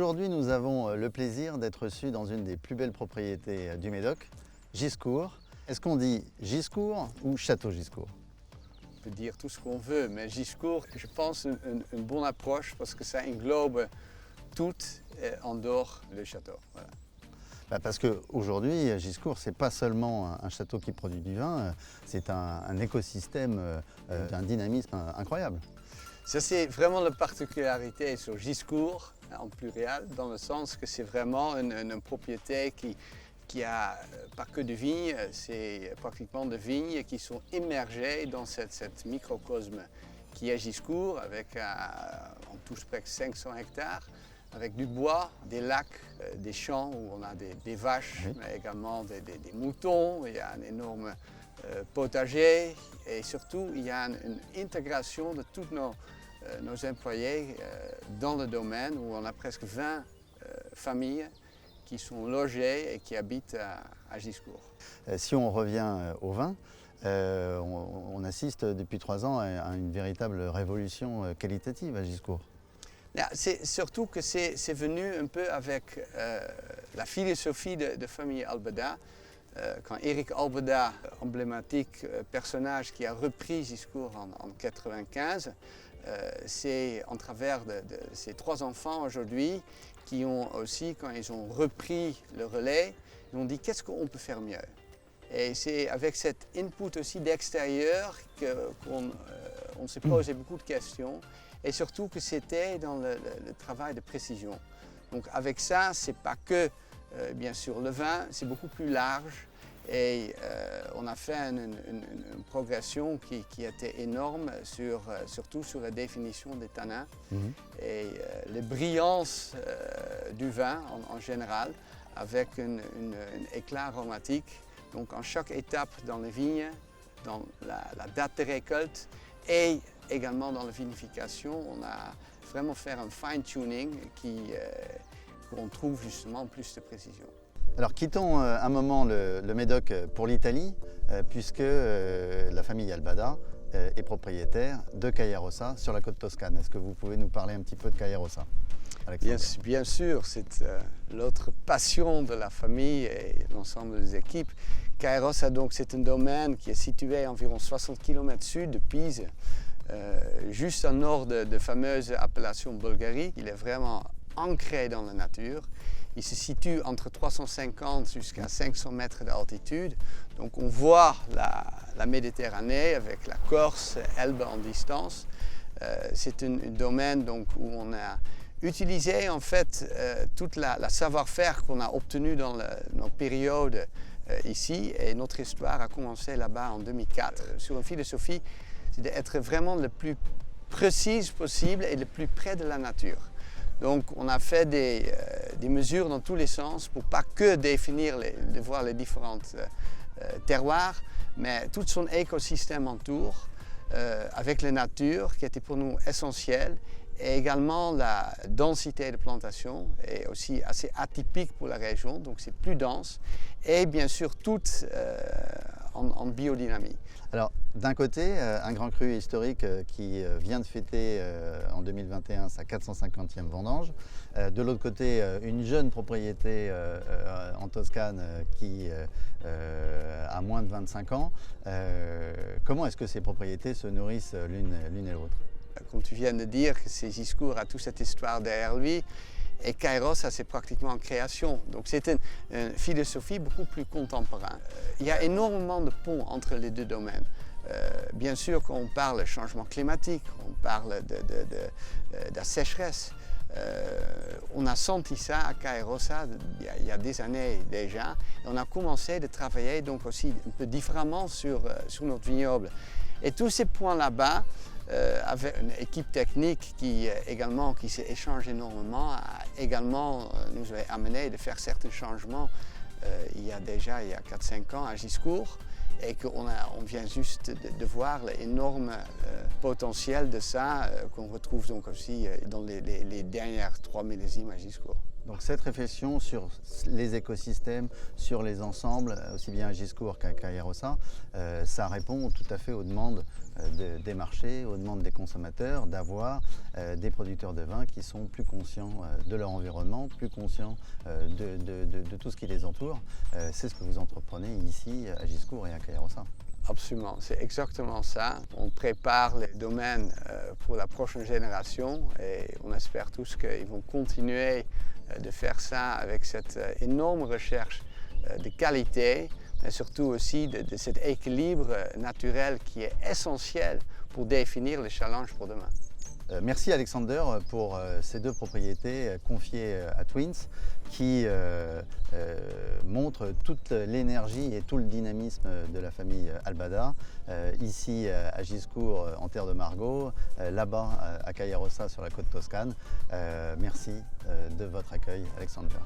Aujourd'hui, nous avons le plaisir d'être reçus dans une des plus belles propriétés du Médoc, Giscourt. Est-ce qu'on dit Giscourt ou Château Giscourt? On peut dire tout ce qu'on veut, mais Giscourt, je pense, une bonne approche parce que ça englobe tout en dehors du château. Voilà. Parce qu'aujourd'hui, Giscourt, ce n'est pas seulement un château qui produit du vin, c'est un écosystème d'un dynamisme incroyable. Ça, c'est vraiment la particularité sur Giscourt, en pluriel, dans le sens que c'est vraiment une propriété qui a pas que de vignes, c'est pratiquement de vignes qui sont immergées dans cette microcosme qui est Giscourt, avec on touche presque 500 hectares, avec du bois, des lacs, des champs où on a des vaches, mais également des moutons. Il y a un énorme potager et surtout il y a une intégration de tous nos employés dans le domaine où on a presque 20 familles qui sont logées et qui habitent à Giscourt. Si on revient au vin, on assiste depuis 3 ans à une véritable révolution qualitative à Giscourt. C'est surtout que c'est venu un peu avec la philosophie de famille Albeda. Quand Eric Albeda, emblématique personnage qui a repris Giscourt en 1995, c'est en travers de ses 3 enfants aujourd'hui qui ont aussi, quand ils ont repris le relais, ils ont dit qu'est-ce qu'on peut faire mieux. Et c'est avec cet input aussi d'extérieur qu'on s'est posé beaucoup de questions et surtout que c'était dans le travail de précision. Donc avec ça, c'est pas que bien sûr le vin, c'est beaucoup plus large et on a fait une progression qui était énorme, surtout sur la définition des tanins et les brillances du vin en général avec un éclat aromatique. Donc en chaque étape dans les vignes, dans la date de récolte et également dans la vinification, on a vraiment fait un fine-tuning où on trouve justement plus de précision. Alors quittons un moment le Médoc pour l'Italie, puisque la famille Albeda est propriétaire de Cagliarossa sur la côte toscane. Est-ce que vous pouvez nous parler un petit peu de Cagliarossa, Alexandre? Bien sûr, c'est l'autre passion de la famille et l'ensemble des équipes. Cagliarossa, donc, c'est un domaine qui est situé à environ 60 km sud de Pise, juste au nord de fameuse appellation Bulgarie. Il est vraiment ancré dans la nature. Il se situe entre 350 jusqu'à 500 mètres d'altitude. Donc on voit la Méditerranée avec la Corse, Elbe en distance. C'est un domaine donc, où on a utilisé en fait toute la savoir-faire qu'on a obtenu dans nos périodes ici. Et notre histoire a commencé là-bas en 2004 sur une philosophie, c'est d'être vraiment le plus précise possible et le plus près de la nature. Donc on a fait des mesures dans tous les sens pour pas que définir, de voir les différents terroirs, mais tout son écosystème autour, avec la nature qui était pour nous essentielle, et également la densité de plantation est aussi assez atypique pour la région, donc c'est plus dense, et bien sûr tout en biodynamie. Alors d'un côté, un grand cru historique qui vient de fêter en 2021 sa 450e vendange. De l'autre côté, une jeune propriété en Toscane qui a moins de 25 ans. Comment est-ce que ces propriétés se nourrissent l'une et l'autre? Comme tu viens de dire, que Giscourt a toute cette histoire derrière lui. Et Cagliarossa, c'est pratiquement en création. Donc c'est une philosophie beaucoup plus contemporaine. Il y a énormément de ponts entre les deux domaines. Bien sûr, quand on parle de changement climatique, on parle de la sécheresse. On a senti ça à Cagliarossa il y a des années déjà. Et on a commencé de travailler donc aussi un peu différemment sur notre vignoble. Et tous ces points là-bas, avec une équipe technique qui s'échange énormément, a également nous a amené de faire certains changements il y a 4-5 ans à Giscourt. et qu'on vient juste de voir l'énorme potentiel de ça qu'on retrouve donc aussi dans les dernières 3 millésimes à Giscourt. Donc cette réflexion sur les écosystèmes, sur les ensembles, aussi bien à Giscourt qu'à Caillerosat, ça répond tout à fait aux demandes des marchés, aux demandes des consommateurs, d'avoir des producteurs de vin qui sont plus conscients de leur environnement, plus conscients de tout ce qui les entoure. C'est ce que vous entreprenez ici à Giscourt et à Caillerosat. Absolument, c'est exactement ça. On prépare les domaines pour la prochaine génération et on espère tous qu'ils vont continuer de faire ça avec cette énorme recherche de qualité, mais surtout aussi de cet équilibre naturel qui est essentiel pour définir les challenges pour demain. Merci Alexander pour ces 2 propriétés confiées à Twins qui montrent toute l'énergie et tout le dynamisme de la famille Albada, ici à Giscourt en terre de Margaux, là-bas à Caillerosat sur la côte toscane. Merci de votre accueil Alexander.